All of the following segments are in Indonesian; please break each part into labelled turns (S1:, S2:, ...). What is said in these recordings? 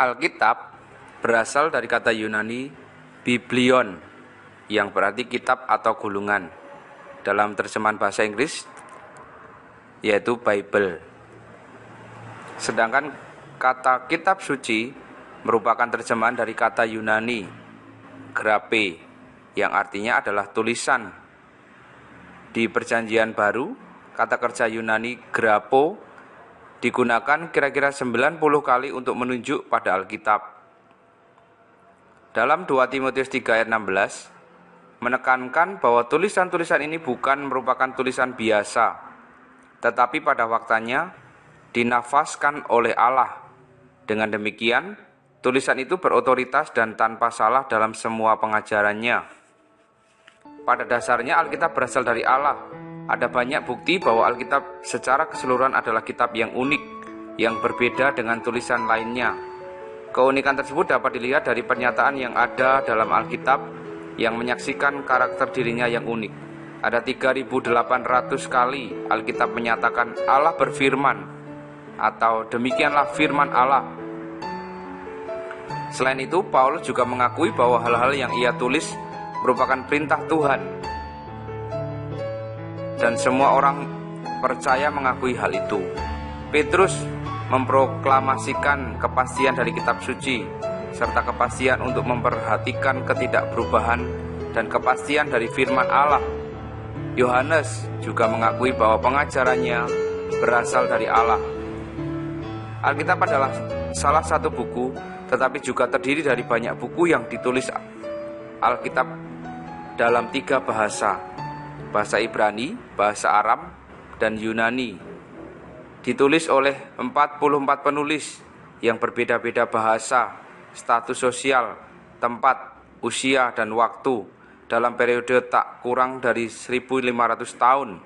S1: Alkitab berasal dari kata Yunani biblion, yang berarti kitab atau gulungan. Dalam terjemahan bahasa Inggris yaitu Bible. Sedangkan kata kitab suci merupakan terjemahan dari kata Yunani grape, yang artinya adalah tulisan. Di Perjanjian Baru, kata kerja Yunani grapo digunakan kira-kira 90 kali untuk menunjuk pada Alkitab. Dalam 2 Timotius 3 ayat 16 menekankan bahwa tulisan-tulisan ini bukan merupakan tulisan biasa, tetapi pada faktanya dinafaskan oleh Allah. Dengan demikian, tulisan itu berotoritas dan tanpa salah dalam semua pengajarannya. Pada dasarnya Alkitab berasal dari Allah. Ada banyak bukti bahwa Alkitab secara keseluruhan adalah kitab yang unik, yang berbeda dengan tulisan lainnya. Keunikan tersebut dapat dilihat dari pernyataan yang ada dalam Alkitab yang menyaksikan karakter dirinya yang unik. Ada 3.800 kali Alkitab menyatakan Allah berfirman, atau demikianlah firman Allah. Selain itu, Paulus juga mengakui bahwa hal-hal yang ia tulis merupakan perintah Tuhan. Dan semua orang percaya mengakui hal itu. Petrus memproklamasikan kepastian dari kitab suci, serta kepastian untuk memperhatikan ketidakberubahan dan kepastian dari firman Allah. Yohanes juga mengakui bahwa pengajarannya berasal dari Allah. Alkitab adalah salah satu buku, tetapi juga terdiri dari banyak buku yang ditulis Alkitab dalam 3 bahasa: bahasa Ibrani, bahasa Aram, dan Yunani. Ditulis oleh 44 penulis yang berbeda-beda bahasa, status sosial, tempat, usia, dan waktu dalam periode tak kurang dari 1.500 tahun.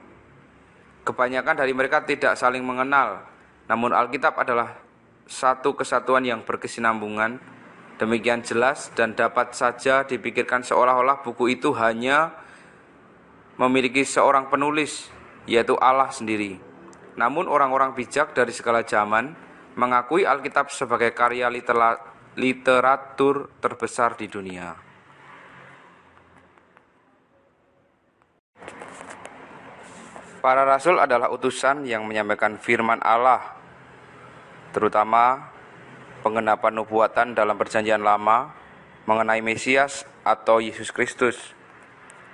S1: Kebanyakan dari mereka tidak saling mengenal, namun Alkitab adalah satu kesatuan yang berkesinambungan, demikian jelas dan dapat saja dipikirkan seolah-olah buku itu hanya memiliki seorang penulis, yaitu Allah sendiri. Namun orang-orang bijak dari segala zaman mengakui Alkitab sebagai karya literatur terbesar di dunia. Para rasul adalah utusan yang menyampaikan firman Allah, terutama penggenapan nubuatan dalam Perjanjian Lama mengenai Mesias atau Yesus Kristus.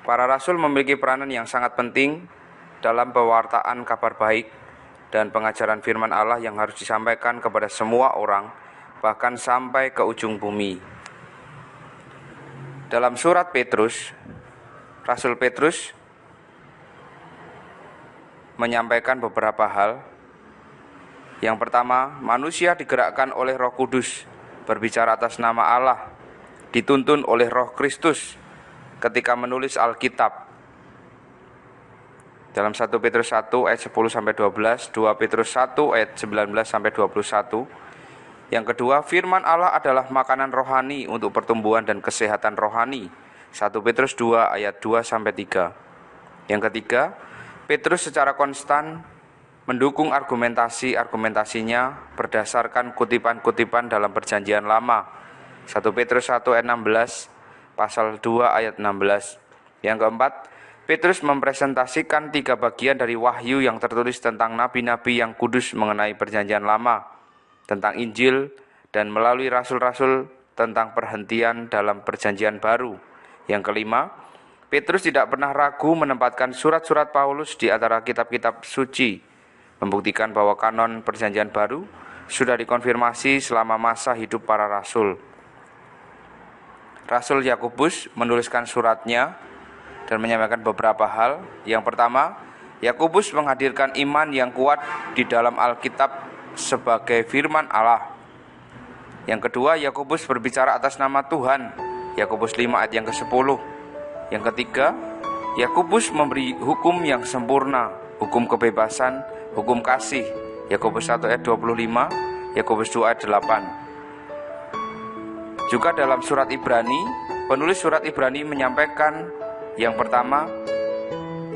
S1: Para rasul memiliki peranan yang sangat penting dalam pewartaan kabar baik dan pengajaran firman Allah yang harus disampaikan kepada semua orang, bahkan sampai ke ujung bumi. Dalam surat Petrus, Rasul Petrus menyampaikan beberapa hal. Yang pertama, manusia digerakkan oleh Roh Kudus berbicara atas nama Allah, dituntun oleh Roh Kristus ketika menulis Alkitab. Dalam 1 Petrus 1 ayat 10-12, 2 Petrus 1 ayat 19-21. Yang kedua, firman Allah adalah makanan rohani untuk pertumbuhan dan kesehatan rohani. 1 Petrus 2 ayat 2-3. Yang ketiga, Petrus secara konstan mendukung argumentasinya berdasarkan kutipan-kutipan dalam Perjanjian Lama. 1 Petrus 1 ayat 16, pasal 2 ayat 16. Yang keempat, Petrus mempresentasikan 3 bagian dari wahyu yang tertulis tentang nabi-nabi yang kudus mengenai Perjanjian Lama, tentang Injil, dan melalui rasul-rasul tentang perhentian dalam Perjanjian Baru. Yang kelima, Petrus tidak pernah ragu menempatkan surat-surat Paulus di antara kitab-kitab suci, membuktikan bahwa kanon Perjanjian Baru sudah dikonfirmasi selama masa hidup para rasul. Rasul Yakobus menuliskan suratnya dan menyampaikan beberapa hal. Yang pertama, Yakobus menghadirkan iman yang kuat di dalam Alkitab sebagai firman Allah. Yang kedua, Yakobus berbicara atas nama Tuhan. Yakobus 5 ayat yang ke-10. Yang ketiga, Yakobus memberi hukum yang sempurna, hukum kebebasan, hukum kasih. Yakobus 1 ayat 25, Yakobus 2 ayat 8. Juga dalam surat Ibrani, penulis surat Ibrani menyampaikan yang pertama,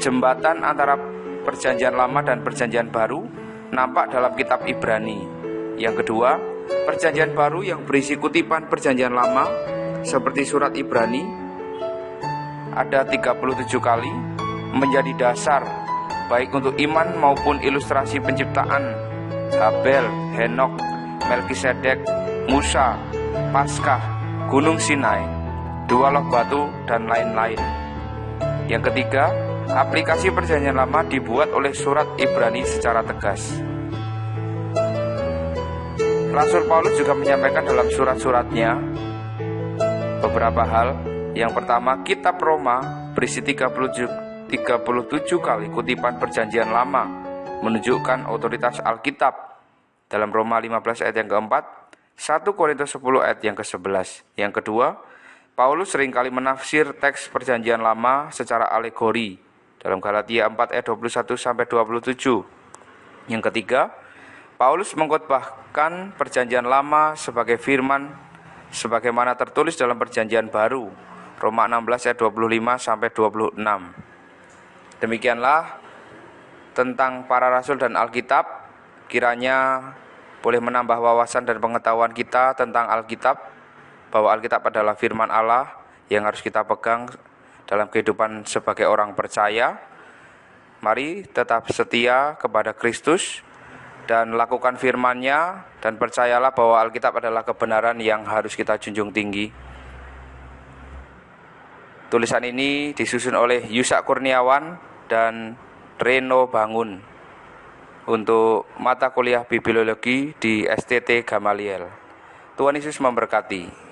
S1: jembatan antara Perjanjian Lama dan Perjanjian Baru nampak dalam kitab Ibrani. Yang kedua, Perjanjian Baru yang berisi kutipan Perjanjian Lama seperti surat Ibrani ada 37 kali menjadi dasar baik untuk iman maupun ilustrasi penciptaan Habel, Henok, Melkisedek, Musa, Paskah, Gunung Sinai, dua loh batu, dan lain-lain. Yang ketiga, aplikasi Perjanjian Lama dibuat oleh surat Ibrani secara tegas. Rasul Paulus juga menyampaikan dalam surat-suratnya beberapa hal. Yang pertama, kitab Roma berisi 37 kali kutipan Perjanjian Lama menunjukkan otoritas Alkitab dalam Roma 15 ayat yang keempat, 1 Korintus 10 ayat yang ke-11. Yang kedua, Paulus seringkali menafsir teks Perjanjian Lama secara alegori dalam Galatia 4 ayat 21-27. Yang ketiga, Paulus mengkhotbahkan Perjanjian Lama sebagai firman sebagaimana tertulis dalam Perjanjian Baru, Roma 16 ayat 25-26. Demikianlah tentang para rasul dan Alkitab. Kiranya boleh menambah wawasan dan pengetahuan kita tentang Alkitab, bahwa Alkitab adalah firman Allah yang harus kita pegang dalam kehidupan sebagai orang percaya. Mari tetap setia kepada Kristus dan lakukan firman-Nya, dan percayalah bahwa Alkitab adalah kebenaran yang harus kita junjung tinggi. Tulisan ini disusun oleh Yusak Kurniawan dan Reno Bangun untuk mata kuliah bibliologi di STT Gamaliel. Tuhan Yesus memberkati.